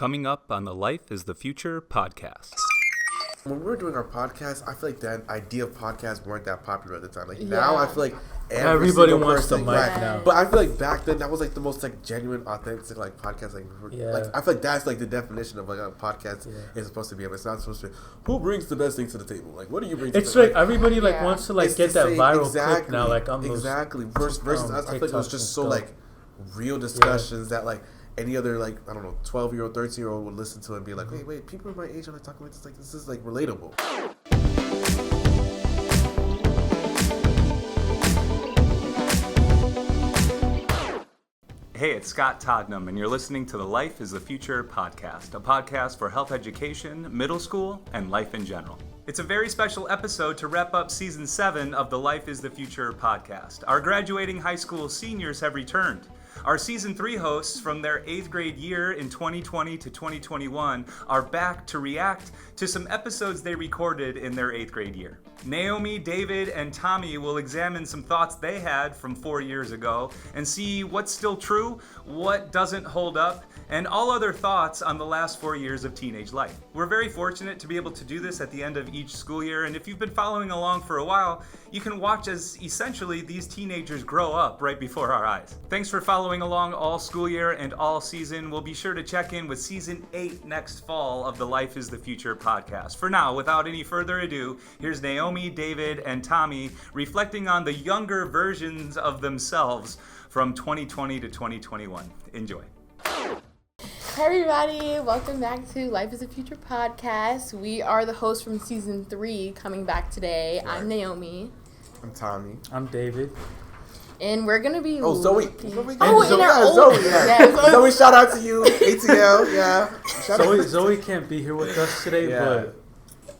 Coming up on the Life is the Future podcast. When we were doing our podcast, I feel like the idea of podcasts weren't that popular at the time. Now I feel like everybody wants the mic now. But I feel like back then that was like the most like genuine, authentic like podcast. Like I feel like that's like the definition of like a podcast is supposed to be. It's not supposed to be who brings the best thing to the table. Like what do you bring? It's like everybody like wants to like get that viral clip now. Like on those versus us, I feel like it was just so like real discussions that like. Any other, like, I don't know, 12-year-old, 13-year-old would listen to it and be like, wait, people my age are like talking about this, like, this is, like, relatable. Hey, it's Scott Todnam, and you're listening to the Life is the Future podcast, a podcast for health education, middle school, and life in general. It's a very special episode to wrap up Season 7 of the Life is the Future podcast. Our graduating high school seniors have returned. Our Season 3 hosts from their 8th grade year in 2020 to 2021 are back to react to some episodes they recorded in their 8th grade year. Naomi, David, and Tami will examine some thoughts they had from 4 years ago and see what's still true, what doesn't hold up, and all other thoughts on the last 4 years of teenage life. We're very fortunate to be able to do this at the end of each school year, and if you've been following along for a while, you can watch as essentially these teenagers grow up right before our eyes. Thanks for following along all school year and all season. We'll be sure to check in with Season 8 next fall of the Life is the Future podcast. For now, without any further ado, here's Naomi, David, and Tami reflecting on the younger versions of themselves from 2020 to 2021. Enjoy. Hey everybody, welcome back to Life is the Future podcast. We are the hosts from Season 3 coming back today. Right. I'm Naomi. I'm Tami. I'm David. And we're going to be Zoe. Zoe, Zoe, shout out to you. ATL, yeah. Zoe can't be here with us today, but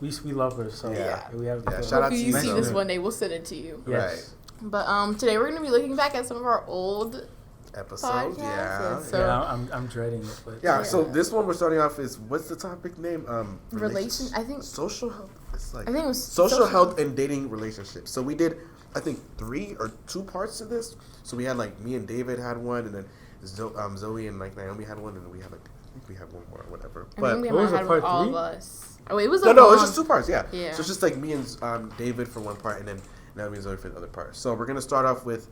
we love her, so we have shout out to you. If you see this one day, we'll send it to you. Yes. Right. But today we're going to be looking back at some of our old episodes. I'm dreading it. But so this one we're starting off is, what's the topic name? I think social health. It's like I think it was social health and dating relationships. So we did, I think, 3 or 2 parts to this. So we had like me and David had one, and then Zoe and like Naomi had one, and then we had like I think we had one more or whatever. But we might have had all of us. Oh, it was no, it's just 2 parts. Yeah. So it's just like me and David for one part, and then Naomi and Zoe for the other part. So we're gonna start off with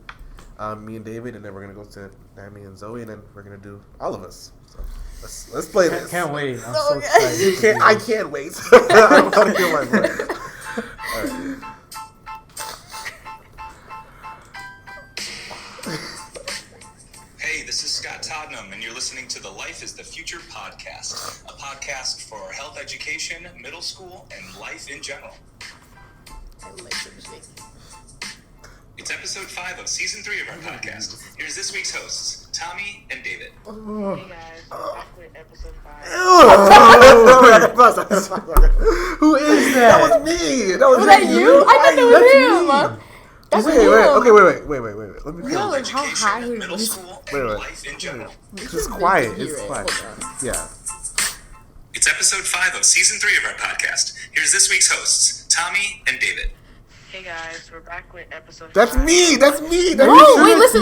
me and David, and then we're gonna go to Tami and Zoe, and then we're gonna do all of us. So let's play this. Can't wait. I'm so excited. I can't wait. I'm gonna hear my voice. All right. Hey, this is Scott Todnam, and you're listening to the Life is the Future podcast, a podcast for health education, middle school, and life in general. It's episode 5 of season 3 of our podcast. Here's this week's hosts, Tami and David. Hey guys, back with episode 5. Who is that? That was me. Was that you? I thought that was him. That's Wait. Let me realize how high he middle was. school and life in general. It's quiet. It's quiet. Yeah. It's episode 5 of season 3 of our podcast. Here's this week's hosts, Tami and David. Hey guys, we're back with episode 5. That's me. No, wait, listen.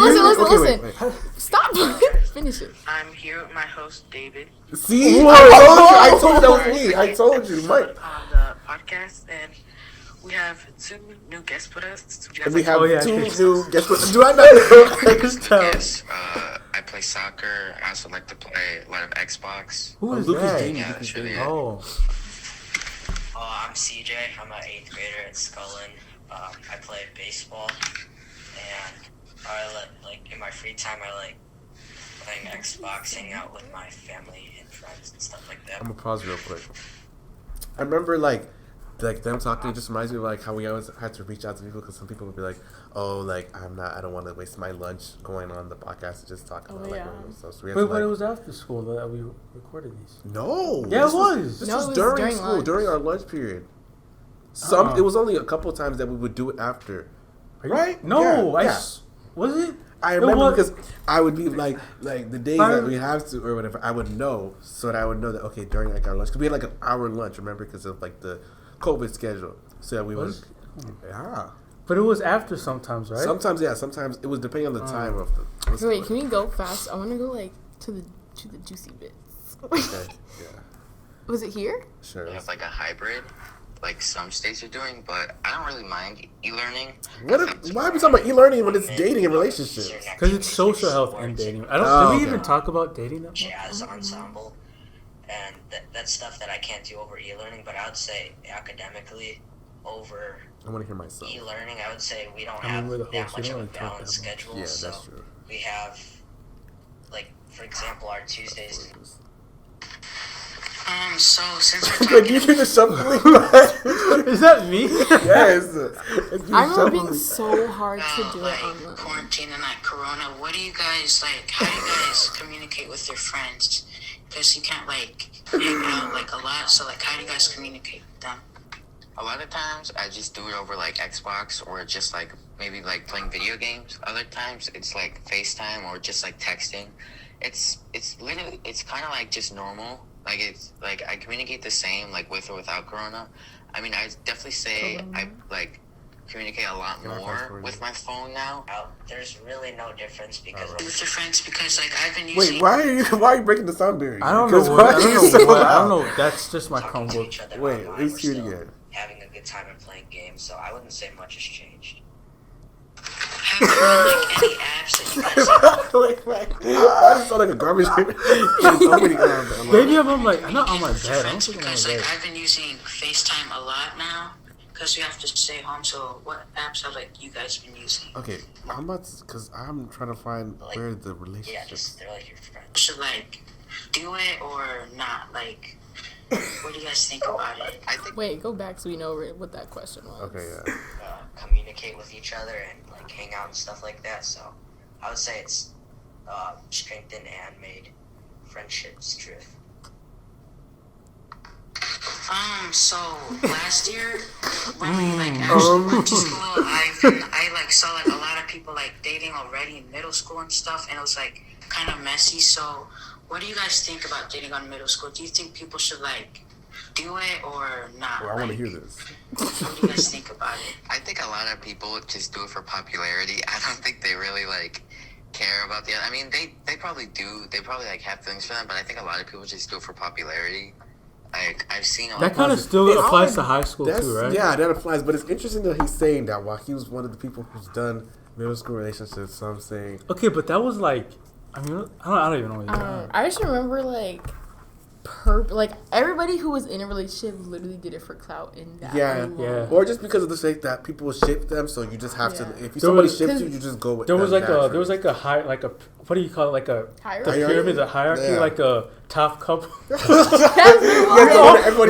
Wait. Stop. Finish it. I'm here with my host, David. See? I told you that was me. I told you, Mike. On the podcast, and we have 2 new guests with us. We have 2 new guests with us. Do I know? Yes, I play soccer. I also like to play a lot of Xbox. Who is Lucas that? Jamie. Yeah, that's really it. I'm CJ. I'm an 8th grader at Scullin. I play baseball, and in my free time, I like playing Xbox, hanging out with my family and friends and stuff like that. I'm gonna pause real quick. I remember like them talking. It just reminds me of like how we always had to reach out to people because some people would be like, "Oh, like I don't want to waste my lunch going on the podcast to just talk about stuff." So but it was after school that we recorded these. No. Yeah, it was. This was during school, lunch. during our lunch period. It was only a couple times that we would do it after. Right? No, was it? I remember because I would be like the days that we have to or whatever. I would know, so that I would know that during like our lunch, because we had like an hour lunch. Remember, because of like the COVID schedule, so that we would. But it was after sometimes, right? Sometimes, yeah. Sometimes it was depending on the time of the. Wait, can we go fast? I want to go like to the juicy bits. Okay. Yeah. Was it here? Sure. We have like a hybrid, like some states are doing, but I don't really mind e-learning. Why are we talking about e-learning when it's dating and relationships? Because it's social health and dating. Did we even talk about dating that much? Jazz ensemble, and that's stuff that I can't do over e-learning. But I would say academically, over I want to hear myself. e-learning, I would say we don't I mean, have we're the that host, we much don't of a really talk balanced that much. schedule. Yeah, so that's true. we have, like, for example, our Tuesdays. So since we're Did you talking, hear the shuffling? Is that me? Yes. I remember being so hard to do it like online. quarantine and like corona, what do you guys like, how do you guys communicate with your friends? Because you can't like hang out like a lot, so like how do you guys communicate with them? A lot of times I just do it over like Xbox or just like maybe like playing video games. Other times it's like FaceTime or just like texting. It's literally, it's kind of like just normal. Like it's like I communicate the same like with or without corona. I mean, I definitely say I like communicate a lot more with my phone now. there's really no difference because With your friends, because like I've been using Wait, why are you breaking the sound barrier? I don't know. I don't know. That's just my talking to Chromebook. each other Wait, online, let's hear it we're still again. having a good time and playing games, so I wouldn't say much has changed. have you like any apps that you guys Why does it sound like a garbage can? So many Maybe I'm on I'm not on my with your bed. I don't friends? think I'm on Because my like bed. I've been using FaceTime a lot now because we have to stay home. So what apps have like you guys been using? Okay, because I'm trying to find where the Yeah, relationship. just they're like your friends. Should like do it or not? Like, what do you guys think about it? I think Wait, go back so we know what that question was. Okay, yeah. Communicate with each other and like hang out and stuff like that. So I would say it's strengthened and made friendships drift. So last year when we like actually went to school, I like saw like a lot of people like dating already in middle school and stuff, and it was like kind of messy. So what do you guys think about dating on middle school? Do you think people should like do it or not? Well, I want to Like, hear this. what do you guys think about it? I think a lot of people just do it for popularity. I don't think they really like care about the other. I mean, they probably do. They probably like have feelings for them, but I think a lot of people just do it for popularity. Like I've seen That kind of still applies to high school too, right? Yeah, that applies. But it's interesting that he's saying that while he was one of the people who's done middle school relationships. So I'm saying, Okay, but that was like, I mean, I don't even know what you're talking I just remember like everybody who was in a relationship literally did it for clout in that. yeah, Yeah. or just because of the fact that people will ship them, so you just have to. Yeah. If There somebody was- ships you, you just go with. There was them like naturally. a high what do you call it, like a Hierarchy? the pyramid, the hierarchy, Yeah. like a top couple. Everybody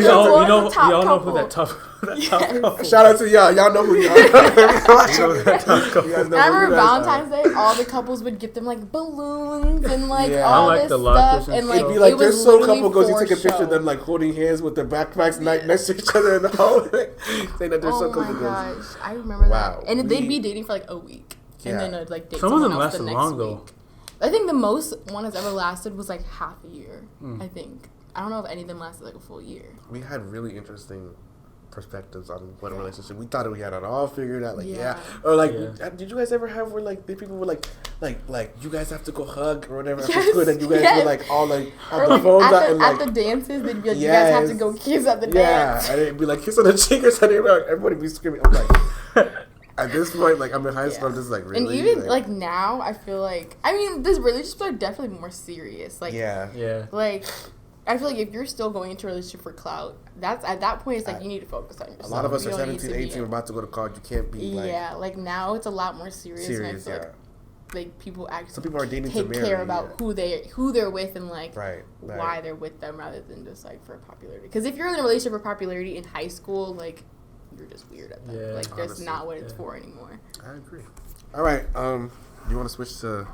We shows all up. know top who couple. that top Yes. couple. Shout out to y'all. Y'all know who y'all are. You guys know I who remember you guys are. Valentine's Day, all the couples would get them like balloons and like Yeah. all I like this the lockers stuff, and and like It'd be like it was this so literally couple goes, you for take a picture show. of them like holding hands with their backpacks next to each other in the hallway, saying that they're so Oh my couple. gosh, I remember Wow. that, and they'd be dating for like a week, Yeah. and then like date Some of someone them else the lasted next long, week. though. I think the most one has ever lasted was like half a year. I think I don't know if any of them lasted like a full year. We had really interesting perspectives on what a relationship. We thought we had it all figured out. Like Yeah. or like, Yeah. did you guys ever have where like the people were like you guys have to go hug or whatever after Yes, school, and you guys yes. were like all like have Or the like phones out at and the, like. at the dances, they'd be like, "You guys have to Yes. go kiss at the Yeah, dance." and it'd be like kiss on the cheek or something. Like, everybody be screaming. I'm like, at this point, like I'm in high school. I'm just like really. And even like now, I feel like these relationships are definitely more serious. Like yeah. Yeah. like I feel like if you're still going into a relationship for clout, that's at that point it's like you need to focus on yourself. A lot of us You are don't need 17, to be 18, about to go to college. You can't be like yeah, like now it's a lot more serious. serious. And I Yeah. feel like people actually Some people are dating to take marry, care about yeah. who they're with and like Right. why they're with them rather than just like for popularity. Because if you're in a relationship for popularity in high school, like you're just weird at that. Yeah, like that's honestly, not what it's yeah. for anymore. I agree. All right. You want to switch to?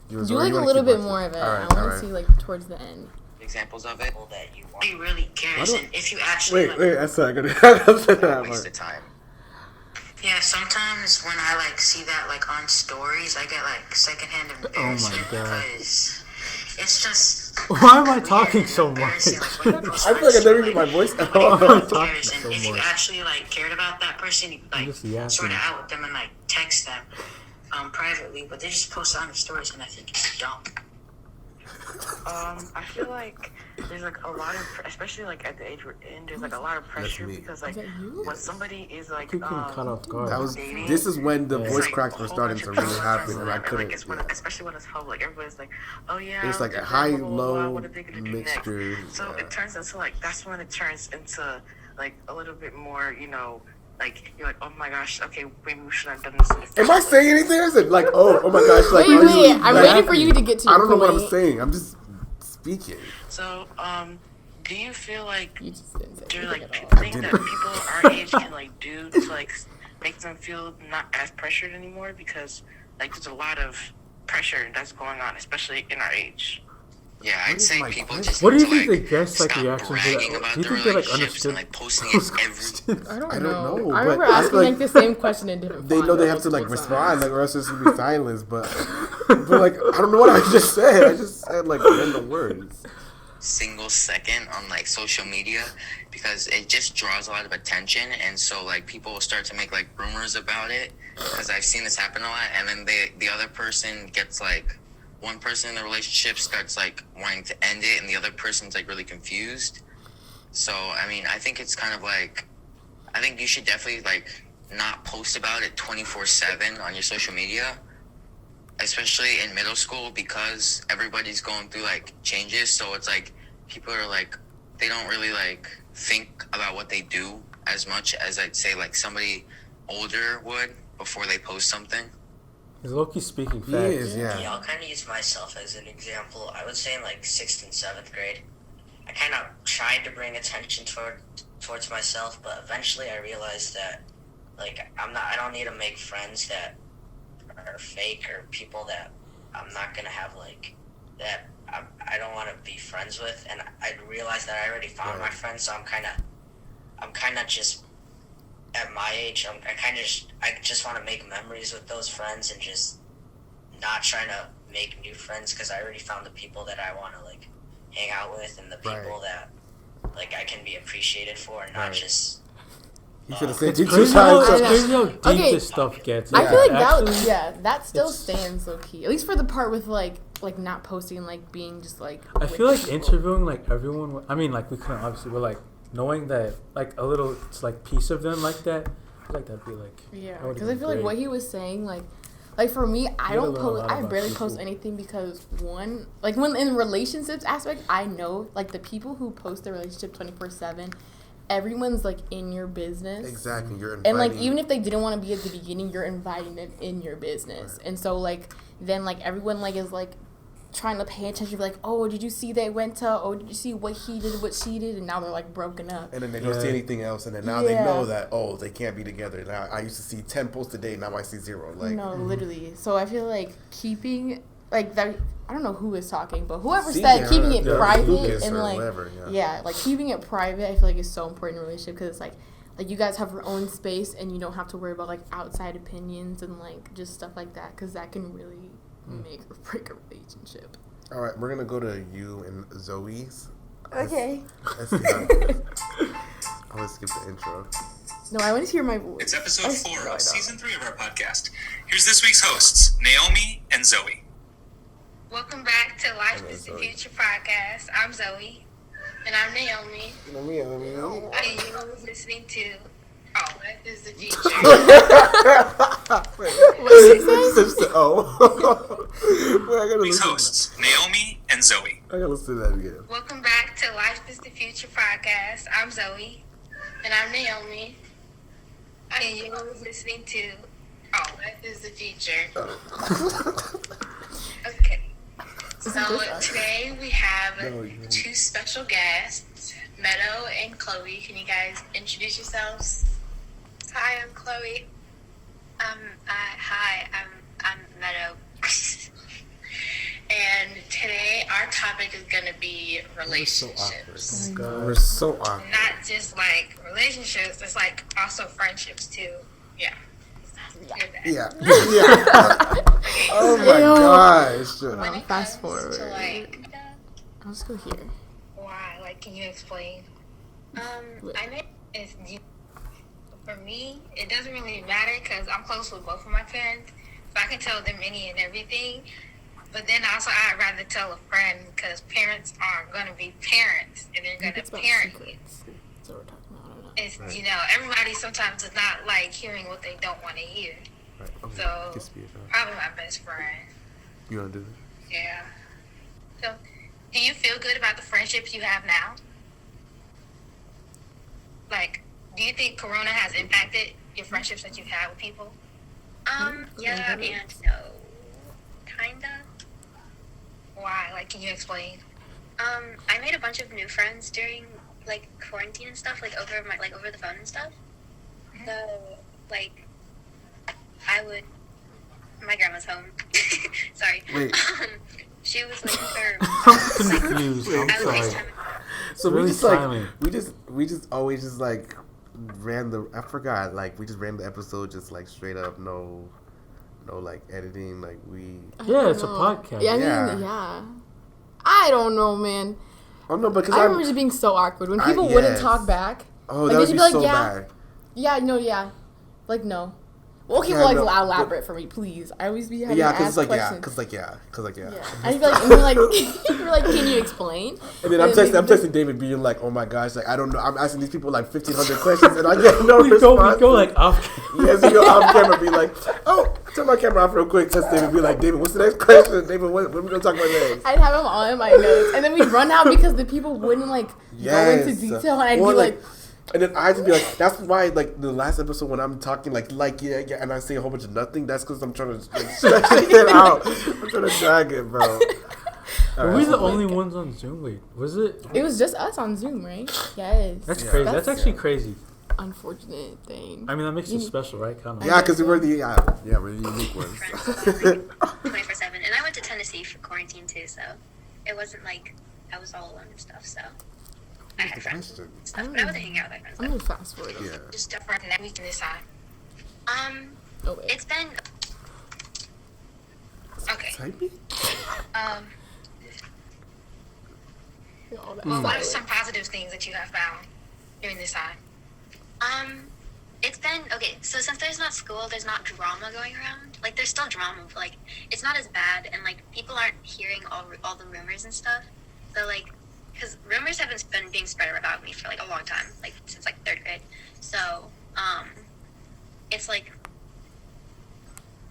Do like a little bit more of it. All right, I want all to right. see like towards the end. examples of it. People that you want. Nobody really cares, Why and if you actually Wait. like, I'm sorry. I gotta say that Waste part. of time. yeah, sometimes when I like see that like on stories, I get like secondhand embarrassment God. because it's just Why am I weird talking and so much? embarrassing, like, when you post I on feel like I never Instagram, hear my voice at nobody all. really talking cares, and so if you much. actually like cared about that person, you like just yapping. sort it out with them and like text them privately, but they just post it on the stories, and I think it's dumb. I feel like there's like a lot of, especially like at the age we're in, there's like a lot of pressure me. because like Is that you? when somebody is like Keep getting caught off guard. That was. dating, This is when the Yeah. voice like, cracks a were whole starting bunch to of really people happen, around and I them, couldn't. like, it's when, especially when it's public, everybody's like, oh yeah, There's like a they're high blah, blah, blah, blah, low what are they gonna do mixture. next? So it turns into like that's when it turns into like a little bit more, you know. Like you're like, oh my gosh, okay, maybe we should have done this. Am I saying anything? Or is it like, oh my gosh, like, Wait, I'm waiting for you to get to your I don't know what I'm point. saying. I'm just speaking. So, do you feel like You just didn't say there are like anything at all. things that people our age can like do to like make them feel not as pressured anymore? Because like there's a lot of pressure that's going on, especially in our age. Yeah, I'd say people just What do you need think to, the guests like stop reaction to bragging that? about Do you their think they like relationships understood? and like posting it every. I don't I don't know. know, I remember but I asking feel like the same question in different They fonts know they have to like multiple respond, times. like, or else there's gonna be silence. But like, I don't know what I just said. I just said like random words. Single second on like social media because it just draws a lot of attention, and so like people will start to make like rumors about it because I've seen this happen a lot, and then the other person gets like, one person in the relationship starts like wanting to end it and the other person's like really confused. So I mean, I think it's kind of like, I think you should definitely like not post about it 24/7 on your social media, especially in middle school, because everybody's going through like changes. So it's like people are like, they don't really like think about what they do as much as I'd say like somebody older would before they post something. Is Loki speaking He facts? is, yeah. Yeah, I'll kind of use myself as an example. I would say in like 6th and 7th grade, I kind of tried to bring attention towards myself, but eventually I realized that like I don't need to make friends that are fake or people that I'm not gonna have like that I don't want to be friends with, and I realized that I already found my friends, so I'm kind of just at my age, I just want to make memories with those friends and just not trying to make new friends because I already found the people that I want to like hang out with and the people that like I can be appreciated for, and not just. You should have said It's you two crazy how, times. it's crazy how deep Okay, this stuff gets. I feel like Actually, that still it's- stands low key. At least for the part with like not posting, like being just like. I with feel like people. interviewing like everyone. I mean, like we couldn't obviously, but like knowing that like a little like piece of them like that, I feel like that'd be like. Yeah, that would've because I been feel like great. what he was saying, like for me, I You gotta don't learn a post. lot I about barely people. post anything because one, like when in relationships aspect, I know like the people who post their relationship 24/7, everyone's like in your business. Exactly, you're inviting. And like even if they didn't want to be at the beginning, you're inviting them in your business, and so like then like everyone like is like trying to pay attention, be like, oh, did you see they went to? Oh, did you see what he did, what she did? And now they're like broken up. And then they don't Yeah. see anything else, and then now they know that they can't be together. Now I used to see 10 posts a day, now I see 0. Like No, literally. So I feel like keeping like that. I don't know who is talking, but whoever CJ said keeping it or private Lucas and or like whatever, like keeping it private, I feel like is so important in a relationship because it's like you guys have your own space and you don't have to worry about like outside opinions and like just stuff like that because that can really make or break a relationship. All right, we're gonna go to you and Zoe's. Okay. Let's see how I'm gonna skip the intro. No, I want to hear my voice. It's episode 4 of season 3 of our podcast. Here's this week's hosts, Naomi and Zoe. Welcome back to Life Hello, is the Zoe. Future podcast. I'm Zoe. And I'm Naomi. And you're listening to Life is the Future. Week's hosts, Naomi and Zoe. I gotta listen to that again. Welcome back to Life is the Future podcast. I'm Zoe. And I'm Naomi. And you're listening to Life is the Future. Okay. So today we have two special guests, Meadow and Chloe. Can you guys introduce yourselves? Hi, I'm Chloe. Hi, I'm Meadow. And today our topic is going to be relationships. We're so awkward. Not just like relationships, it's like also friendships too. Yeah. Yeah. Oh my gosh. When it Fast comes forward. to like, I'll just go here. why? Like, can you explain? I know it's for me. It doesn't really matter because I'm close with both of my parents, so I can tell them any and everything. But then also, I'd rather tell a friend because parents are going to be parents and they're going to parent you. That's what we're talking about. I don't know. It's, everybody sometimes does not like hearing what they don't want to hear. Right. Okay. So, probably my best friend. You want to do that? Yeah. So, do you feel good about the friendships you have now? Like, do you think Corona has impacted your friendships that you've had with people? Yeah and no. Kinda. Why? Like, can you explain? I made a bunch of new friends during like quarantine and stuff, like over the phone and stuff. Mm-hmm. So like, my grandma's home. Sorry. Wait. She was like her. I'm confused. I'm I would sorry. FaceTime. So Really we just like timely. we just always just like ran the I forgot like we just ran the episode just like straight up no like editing like we Yeah, it's a know. podcast. Yeah, I mean, yeah. I don't know, man. oh no because I remember just being so awkward when people wouldn't yes. talk back. oh like, that would they'd be be like, so yeah. bad. Yeah, no, yeah. Like, no. Well, okay, Yeah, well, like, no, elaborate for me, please. I always be having Yeah, to because ask like questions. yeah. I'd be like, and you're like, you're like, can you explain? And then I'm texting David being like, oh my gosh, like I don't know, I'm asking these people like 1,500 questions and I get no response. We go like off. Yes, you go off camera, be like, oh, turn my camera off real quick. Text David, be like, David, what's the next question? David, what are we gonna talk about next? I'd have them all in my notes, and then we'd run out because the people wouldn't like go into detail, and I'd Or, be like and then I just be like, that's why, like, the last episode when I'm talking, yeah, and I say a whole bunch of nothing, that's because I'm trying to, like, stretch it out. I'm trying to drag it, bro. Were we the only ones on Zoom? Wait, was it? it was just us on Zoom, right? Yes. That's crazy. That's actually crazy. Unfortunate thing. I mean, that makes it special, right? Kind of. Yeah, because we're the unique ones. Friends like 24/7, and I went to Tennessee for quarantine too, so it wasn't like I was all alone and stuff. So I had friends and stuff, but I wasn't hanging out with my friends. I'm gonna fast forward. Yeah. Just different next week and this time. Oh, wait. It's been Okay. Typing? All that Well, what are silence. some positive things that you have found during this time? it's been okay. So since there's not school, there's not drama going around. Like there's still drama, but like it's not as bad, and like people aren't hearing all the rumors and stuff. So like, because rumors have been being spread about me for like a long time, like since like 3rd grade. So it's like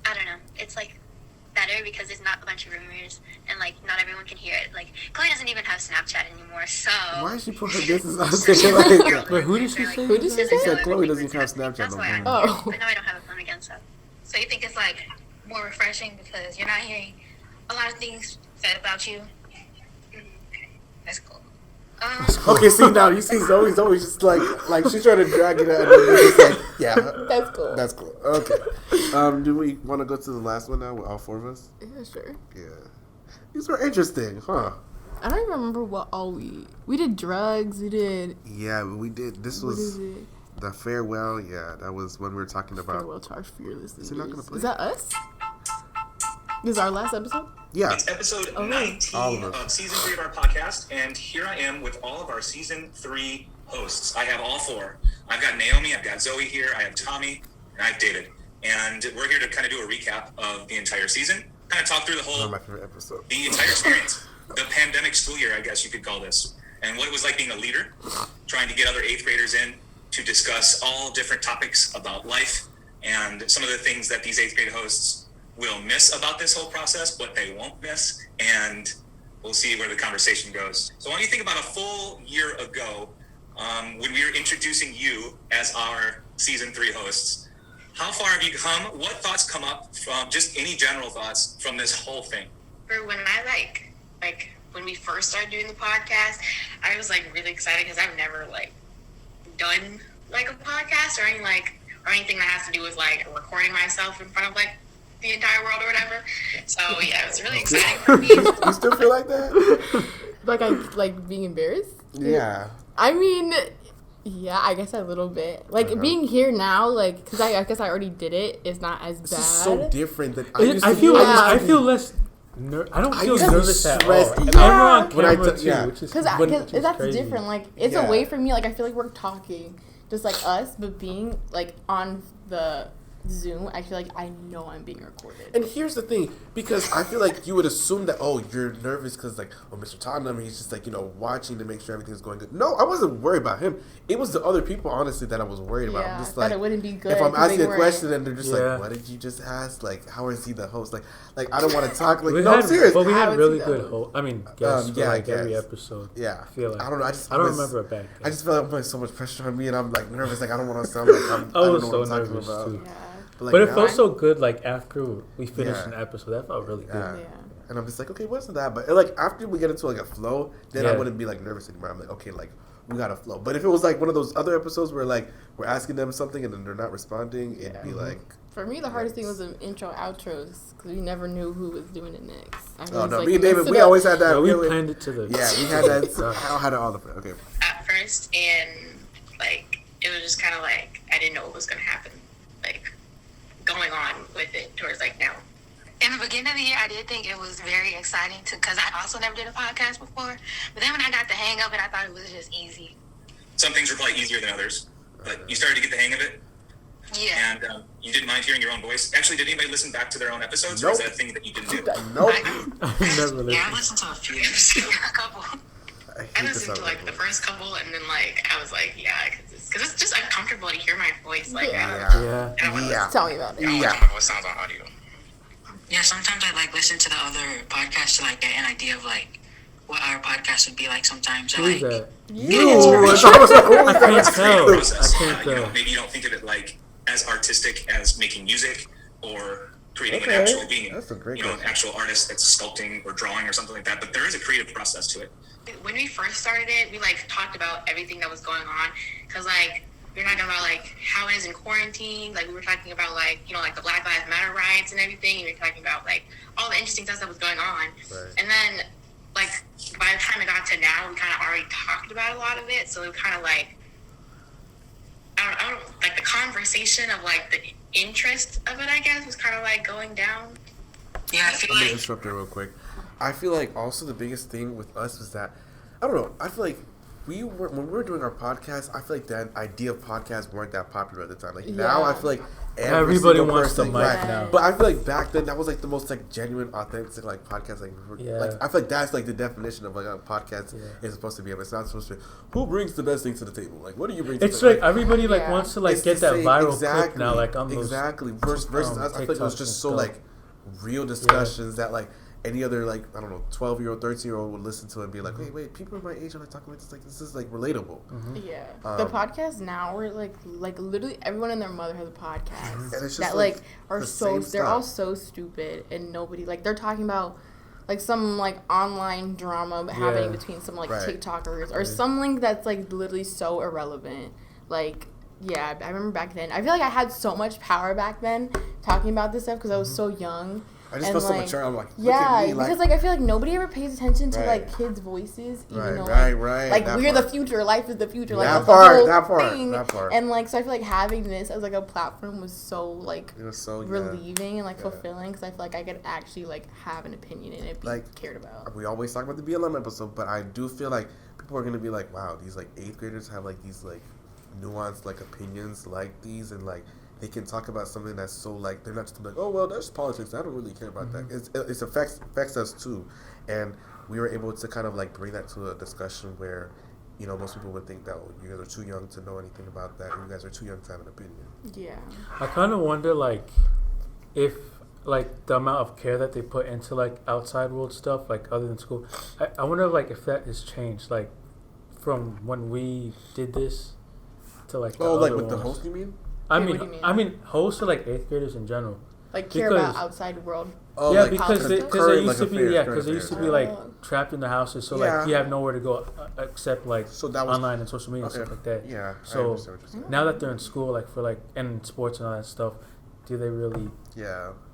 I don't know. It's like better because there's not a bunch of rumors and like not everyone can hear it. Like Chloe doesn't even have Snapchat anymore, so Why is she put her business out there like that? Wait, who did she say? Who did she She say? said Chloe doesn't have Snapchat That's no why I'm more. here. Oh. But now I don't have a phone again, so. So you think it's like more refreshing because you're not hearing a lot of things said about you? That's cool. Okay, see now, you see Zoe's always just like she's trying to drag it out and you're just like, yeah. That's cool. That's cool. Okay. Do we want to go to the last one now with all 4 of us? Yeah, sure. Yeah. These were interesting, huh? I don't even remember what all we did. Drugs. We did. Yeah, we did. This What was is it? the farewell. Yeah, that was when we were talking about. Farewell to our fearless Is it not gonna leaders. play? Is that us? This is our last episode? Yeah. It's episode Oh, 19 all of us. of season 3 of our podcast, and here I am with all of our season 3 hosts. I have all 4. I've got Naomi, I've got Zoe here, I have Tami, and I have David. And we're here to kind of do a recap of the entire season, kind of talk through the One of whole, my favorite episodes. the entire experience, the pandemic school year, I guess you could call this, and what it was like being a leader, trying to get other 8th graders in to discuss all different topics about life and some of the things that these 8th grade hosts will miss about this whole process, but they won't miss, and we'll see where the conversation goes. So when you think about a full year ago, when we were introducing you as our season 3 hosts, how far have you come? What thoughts come up from just any general thoughts from this whole thing? For when I like when we first started doing the podcast, I was like really excited because I've never like done like a podcast or anything that has to do with like recording myself in front of like the entire world or whatever. So yeah, it was really exciting for me. You still feel like that? Like I like being embarrassed? Yeah. I mean, yeah, I guess a little bit. Like being here now, like, because I guess I already did it, is not as bad. This is so different than I feel less. I don't feel used to be nervous at all. stressed. And Yeah. we're on When I camera t- too, yeah. which is Because that's crazy. different. Like, it's Yeah. a way for me. Like, I feel like we're talking, just like us, but being like on the Zoom, I feel like I know I'm being recorded. And here's the thing, because I feel like you would assume that, oh, you're nervous because, like, oh, Mr. Tottenham, he's just, like, you know, watching to make sure everything's going good. No, I wasn't worried about him. It was the other people, honestly, that I was worried about. I'm just that it wouldn't be good. If I'm asking a question and they're just like, what did you just ask? Like, how is he the host? Like I don't want to talk. Like, no, I'm serious. But we had really good hosts. I mean, guests for, like, every episode. Yeah. I feel like. I don't know. I don't remember it back then. I just felt like I'm putting so much pressure on me, and I'm, like, nervous. Like, I don't want to sound like I was so nervous, too. Yeah. But it felt so good, like, after we finished an episode. That felt really good. Yeah. And I'm just like, okay, what's that? But, like, after we get into, like, a flow, then I wouldn't be, like, nervous anymore. I'm like, okay, like, we got a flow. But if it was, like, one of those other episodes where, like, we're asking them something and then they're not responding, it'd be, like... For me, the hardest thing was the intro outros, because we never knew who was doing it next. Oh, no, me and David, we always had that. Yeah, we planned it to the... Yeah, we had that. I had it all the... Okay. At first, and, like, it was just kind of like, I didn't know what was going to happen. Like... going on with it towards like now. In the beginning of the year, I did think it was very exciting because I also never did a podcast before. But then when I got the hang of it, I thought it was just easy. Some things were probably easier than others, but you started to get the hang of it. Yeah. And you didn't mind hearing your own voice. Actually, did anybody listen back to their own episodes, or is that a thing that you didn't do? Nope. I never listened. Yeah, I listened to a few. A couple. I listened to like the first couple, and then like I was like, yeah, because it's just uncomfortable to hear my voice. Like, Tell me about it. Yeah. What sounds on audio? Yeah, sometimes I like listen to the other podcasts to like get an idea of like what our podcast would be like. Sometimes Who's I that? I can't tell. Process. I can't tell. Maybe you don't think of it like as artistic as making music or creating an actual being. That's a great an actual artist that's sculpting or drawing or something like that. But there is a creative process to it. when we first started it, we like talked about everything that was going on, because like we were talking about like how it is in quarantine. Like we were talking about like, you know, like the Black Lives Matter riots and everything. And we were talking about like all the interesting stuff that was going on. Right. And then like by the time it got to now, we kind of already talked about a lot of it. So it kind of like I don't like the conversation of like the interest of it, I guess, was kind of like going down. Yeah, I feel Let me like interrupt you real quick. I feel like also the biggest thing with us was that, I don't know, I feel like when we were doing our podcast, I feel like that idea of podcasts weren't that popular at the time. Like now I feel like everybody wants the mic now. But I feel like back then that was like the most like genuine, authentic like podcast. Like I feel like that's like the definition of like a podcast is supposed to be. It's not supposed to be who brings the best thing to the table. Like what do you bring? It's to the like everybody like wants to like get that viral clip now. Like on those versus us. I feel like it was just so like real discussions that like any other like I don't know 12-year-old 13-year-old would listen to it and be like, wait, people my age are like talking about this, like this is like relatable. Yeah, the podcasts now are like literally everyone and their mother has a podcast and it's just that like are so they're all so stupid and nobody like they're talking about like some like online drama happening between some like TikTokers or some link that's like literally so irrelevant. Like yeah, I remember back then. I feel like I had so much power back then talking about this stuff because I was so young. I just felt so mature. I'm like, look yeah, at me, like, because like I feel like nobody ever pays attention to like kids' voices, even though right. Like we're the future, life is the future, like that part. And like so, I feel like having this as like a platform was so like it was so relieving and like fulfilling because I feel like I could actually like have an opinion and it be like cared about. We always talk about the BLM episode, but I do feel like people are gonna be like, wow, these like 8th graders have like these like nuanced like opinions like these and like. They can talk about something that's so like they're not just like, oh well, that's politics. I don't really care about that. It affects us too, and we were able to kind of like bring that to a discussion where, you know, most people would think that you guys are too young to know anything about that. You guys are too young to have an opinion. Yeah, I kind of wonder like if like the amount of care that they put into like outside world stuff like other than school. I wonder like if that has changed like from when we did this to like the like other with the ones. host, you mean? I mean, hosts are like 8th graders in general. Like care about outside world. Oh, yeah, like because they used to be they used to be like trapped in the houses, so like you have nowhere to go except like online and social media and stuff like that. Yeah. So now that they're in school, like for like and sports and all that stuff, do they really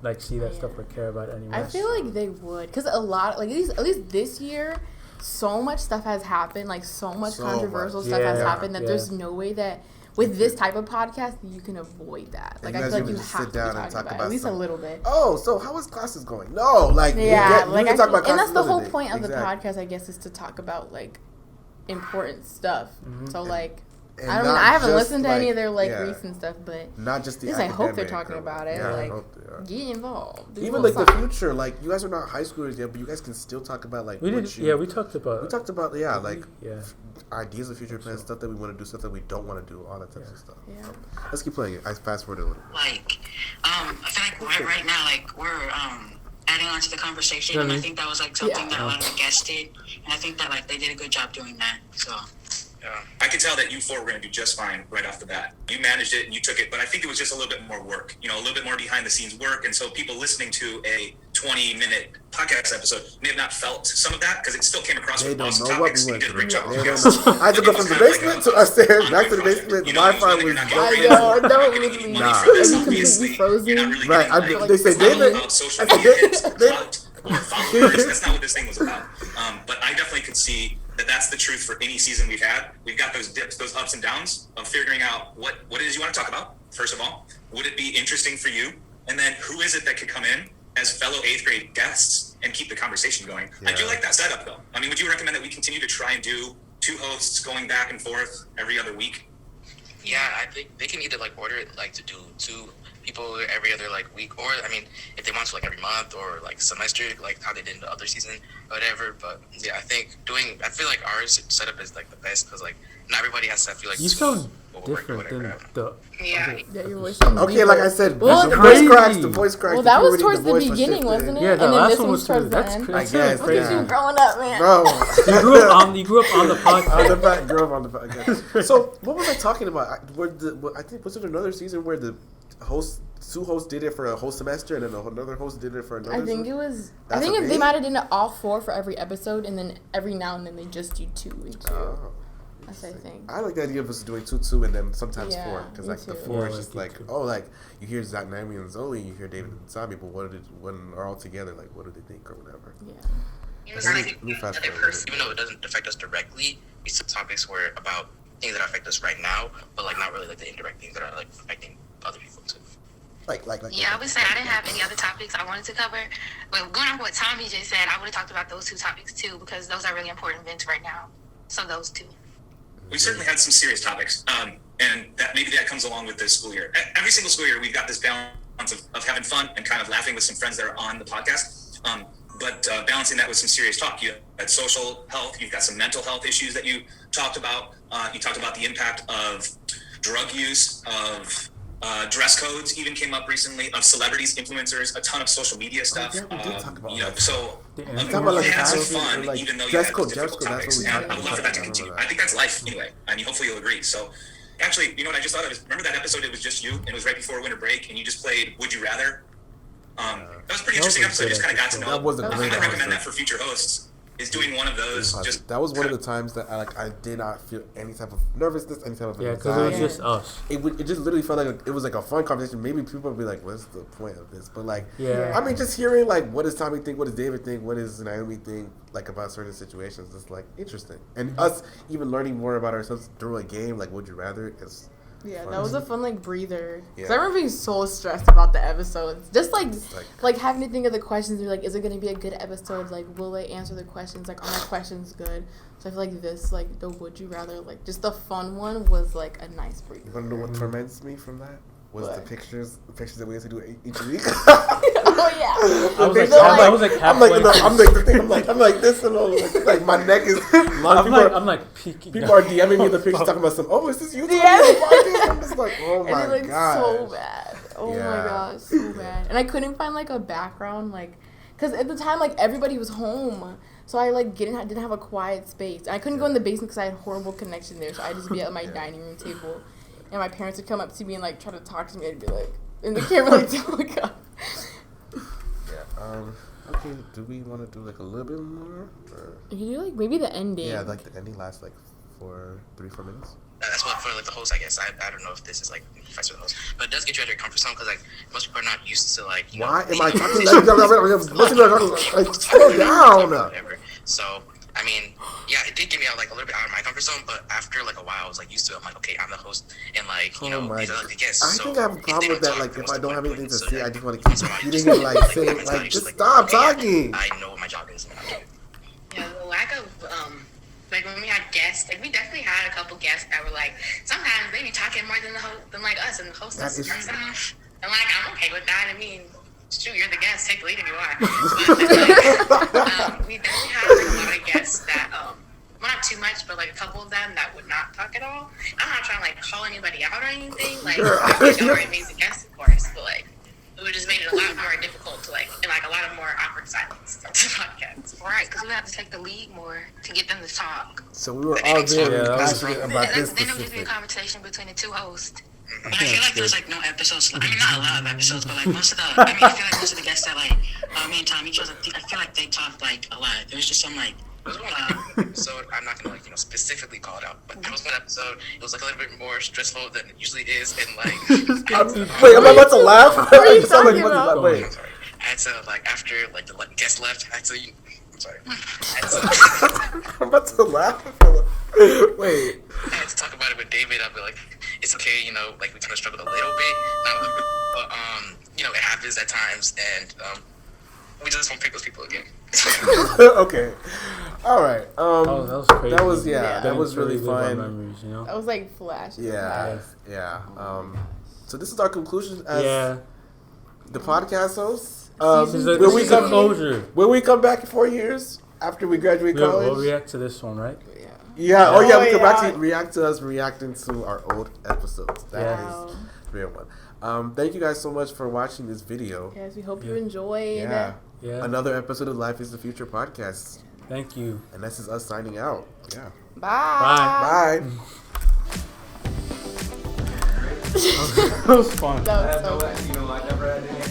like see that stuff or care about it anymore? I feel like they would, because a lot like at least this year, so much stuff has happened. Like so much controversial stuff has happened that there's no way that. With this type of podcast, you can avoid that. Like I feel like you have to be talking about it, at least a little bit. Oh, so how is classes going? No, like you can talk about classes, and that's the whole point of the podcast, I guess, is to talk about like important stuff. So like And I mean, not I haven't just, listened to any of their yeah, recent stuff, but not just the. I hope they're academic talking or- about it. Yeah, I Like, hope they are. get involved. Do Even a like the little future, like you guys are not high schoolers yet, but you guys can still talk about like We what did. you- Yeah, we talked about. like Yeah. ideas of future plans, stuff that we want to do, stuff that we don't want to do, all that type of stuff. Yeah. Let's keep playing it. I fast forward a little. Like, I feel like right now, like, we're adding on to the conversation, and I think that was like something that a lot of the guests did, and I think that like they did a good job doing that. So. I could tell that you four were going to do just fine right off the bat. You managed it and you took it, but I think it was just a little bit more work, a little bit more behind the scenes work. And so people listening to a 20-minute podcast episode may have not felt some of that because it still came across They with don't awesome know what topics. we You went did a great through. job. They Yes. don't know. I had to go from the basement to upstairs, back to the basement. The Wi-Fi was. I know, don't leave me. Nah. Are you completely frozen? Right, they say David. About social media hits, clout, or followers. That's not what this thing was about. But I definitely could see that that's the truth for any season we've had. We've got those dips, those ups and downs of figuring out what it is you want to talk about, first of all. Would it be interesting for you? And then who is it that could come in as fellow 8th grade guests and keep the conversation going? Yeah. I do like that setup, though. I mean, would you recommend that we continue to try and do 2 hosts going back and forth every other week? Yeah, I think they can either like order it like to do 2 people every other like week, or I mean, if they want to like every month or like semester, like how they did in the other season, whatever. But yeah, I feel like ours setup is like the best because like not everybody has to feel like You sound different than the. Yeah, your voice. Okay, like I said, Well, the voice cracks. The voice cracks. Well, that was towards the beginning, wasn't it? Yeah, the and then last this one one's was towards the that's end. crazy. I guess. Look at you growing up, man. Bro, you grew up on the podcast. Grew up on the podcast. So what was I talking about? I think was it another season where the host. 2 hosts did it for a whole semester, and then another host did it for another. I think it was. That's I think a they big- might have done it all 4 for every episode, and then every now and then they just do 2 and 2. That's what I think. I like the idea of us doing 2, and then sometimes 4, because like the 4 is Yeah, just like like like you hear Naomi and Zoe, you hear David and Tami, but when they're all together, like what do they think or whatever. Yeah. Even though it doesn't affect us directly, we some topics were about things that affect us right now, but like not really like the indirect things that are like affecting other people too. Yeah, I would say I didn't have any other topics I wanted to cover. But going off what Tami just said, I would have talked about those 2 topics too, because those are really important events right now. So those 2. We certainly had some serious topics, and that comes along with this school year. Every single school year, we've got this balance of having fun and kind of laughing with some friends that are on the podcast, but balancing that with some serious talk. You had social health, you've got some mental health issues that you talked about. You talked about the impact of drug use, of dress codes even came up recently, of celebrities, influencers, a ton of social media stuff. Yeah, we did talk about that. So talk about, like, you had some how- fun, like, even though you dress had code, difficult that's topics. what we And talked I would love for that to about. continue. I think that's life anyway. I mean, hopefully you'll agree. So, actually, you know what I just thought of is, remember that episode? It was just you, and it was right before winter break, and you just played Would You Rather? That was a pretty interesting episode. You just kind of got to know. That was a I great recommend episode. that for future hosts. Is doing one of those. Just that was one of the times that I did not feel any type of nervousness, any type of Yeah, because it was anxiety. just us. It just literally felt like it was like a fun conversation. Maybe people would be like, "What's the point of this?" But like, Yeah. I mean, just hearing like, what does Tami think? What does David think? What does Naomi think? Like about certain situations, it's like interesting, and us even learning more about ourselves through a game. Like, would you rather? Is Yeah, fun. that was a fun breather. Yeah. 'Cause I remember being so stressed about the episodes. Just like having to think of the questions. You're like, is it gonna be a good episode? Like, will they answer the questions? Like, are my questions good? So I feel like this, like the would you rather, like just the fun one was like a nice breather. You want to know what torments me from that? Was What? the pictures that we had to do each week. Oh yeah. I was like, I'm like, halfway. I'm like the thing. I'm like this and all. Like my neck is. I'm like peeking. People are DMing me the pictures talking about some. Oh, is this you? Yeah. I'm just like, oh my and it god. so bad. Oh Yeah. my gosh, so bad. And I couldn't find like a background, like, cause at the time like everybody was home, so I like didn't have a quiet space. I couldn't go in the basement because I had horrible connection there, so I just be at my dining room table, and my parents would come up to me and like try to talk to me. I'd be like, in the camera like, oh my god. Yeah. Okay. Do we want to do like a little bit more? Or? You could do like maybe the ending. Yeah, like the ending lasts like 4 minutes. That's what for like the host, I guess. I don't know if this is like advice for the host, but it does get you out of your comfort zone because like most people are not used to like. Why am I talking like slow down? Whatever. So I mean, yeah, it did get me out like a little bit out of my comfort zone, but after like a while, I was like used to it. I'm like, okay, I'm the host, and like these are like the guests. I think I have a problem with that. Like, if I don't have anything to say, I just want to keep So repeating it. Like, saying, like, just stop talking. I know what my job is. And I'm doing it. Yeah, the lack of like when we had guests, like we definitely had a couple guests that were like, they be talking more than like us and the hostess. That is And like, I'm okay with that. I mean, shoot, you're the guest. Take the lead if you are. But like, we definitely have like, a lot of guests that, well, not too much, but like a couple of them that would not talk at all. I'm not trying to like call anybody out or anything. Like, they are amazing guests, of course, but like, it would just made it a lot more difficult to like, and like a lot of more awkward silence to podcasts. Right, because we have to take the lead more to get them to talk. So we were all very passionate about this Then it would just be a specific. conversation between the two hosts. But I feel like there's like no episodes. I mean, not a lot of episodes, but like most of the. I mean, I feel like most of the guests that like me and Tommy chose. I feel like they talked like a lot. There was just some like. There was one episode, I'm not gonna like, specifically call it out, but there was one episode, it was like a little bit more stressful than it usually is, and like Wait, am I about to laugh? What are you sound like talking I'm about to about? laugh. I'm sorry. I had to like after like the guest left, I had to I'm sorry. I'm about to laugh. Wait. I had to talk about it with David. I'd be like, it's okay, like we kind of struggled a little bit, but it happens at times, and we just won't pick those people again. Okay. All right. That was crazy. That was Yeah. that was really Relive our fun. memories, you know? That was like flash. Yeah. So this is our conclusion as Yeah. the podcast hosts. This is a come closure. When we come back in 4 years after we graduate college? We'll react to this one, right? Yeah. Oh yeah. We can yeah. actually react to us reacting to our old episodes. That is Wow. the real one. Thank you guys so much for watching this video. Yes, we hope you enjoyed. Yeah. Yeah. Another episode of Life is the Future podcast. Thank you. And this is us signing out. Yeah. Bye. Bye. That was fun. That was so fun. I never had any